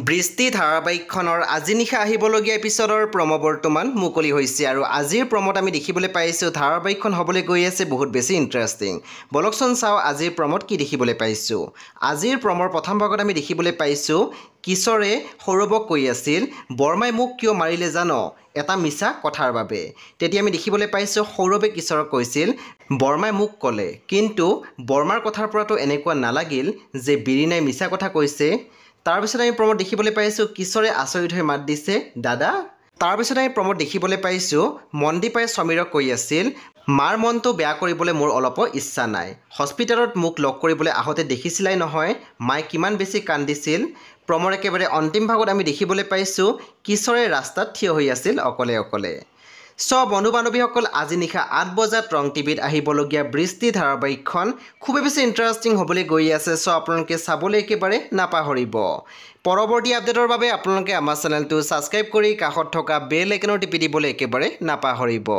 বৃষ্টি ধাৰাবাহিকখনৰ আজি নিশা আহিবলগীয়া এপিছডৰ প্ৰম' বৰ্তমান মুকলি হৈছে আৰু আজিৰ প্ৰম'ত আমি দেখিবলৈ পাইছোঁ ধাৰাবাহিকখন হ'বলৈ গৈ আছে বহুত বেছি ইণ্টাৰেষ্টিং। বলকচোন চাওঁ আজিৰ প্ৰম'ত কি দেখিবলৈ পাইছোঁ। আজিৰ প্ৰম'ৰ প্ৰথম ভাগত আমি দেখিবলৈ পাইছোঁ কিশোৰে সৌৰভক কৈ আছিল, বৰ্মাই মোক কিয় মাৰিলে জান? এটা মিছা কথাৰ বাবে। তেতিয়া আমি দেখিবলৈ পাইছোঁ সৌৰভে কিশোৰক কৈছিল, বৰ্মাই মোক ক'লে, কিন্তু বৰ্মাৰ কথাৰ পৰাতো এনেকুৱা নালাগিল যে বিৰিণাই মিছা কথা কৈছে। তাৰপিছত আমি প্ৰম'ত দেখিবলৈ পাইছোঁ কিশোৰে আচৰিত হৈ মাত দিছে, দাদা। তাৰপিছত আমি প্ৰম'ত দেখিবলৈ পাইছোঁ মনদীপাই সমীৰক কৈ আছিল, মাৰ মনটো বেয়া কৰিবলৈ মোৰ অলপো ইচ্ছা নাই। হস্পিটেলত মোক লগ কৰিবলৈ আহোঁতে দেখিছিলাই নহয় মায়ে কিমান বেছি কান্দিছিল। প্ৰম'ৰ একেবাৰে অন্তিম ভাগত আমি দেখিবলৈ পাইছোঁ কিশোৰে ৰাস্তাত থিয় হৈ আছিল অকলে অকলে। বন্ধু বান্ধৱীসকল, আজি নিশা 8 বজাত ৰং টিভিত আহিবলগীয়া বৃষ্টি ধাৰাবাহিকখন খুবেই বেছি ইণ্টাৰেষ্টিং হ'বলৈ গৈ আছে। আপোনালোকে চাবলৈ একেবাৰে নাপাহৰিব। পৰৱৰ্তী আপডেটৰ বাবে আপোনালোকে আমাৰ চেনেলটো ছাবস্ক্ৰাইব কৰি কাষত থকা বেল আইকনৰ টিপি দিবলৈ একেবাৰে নাপাহৰিব।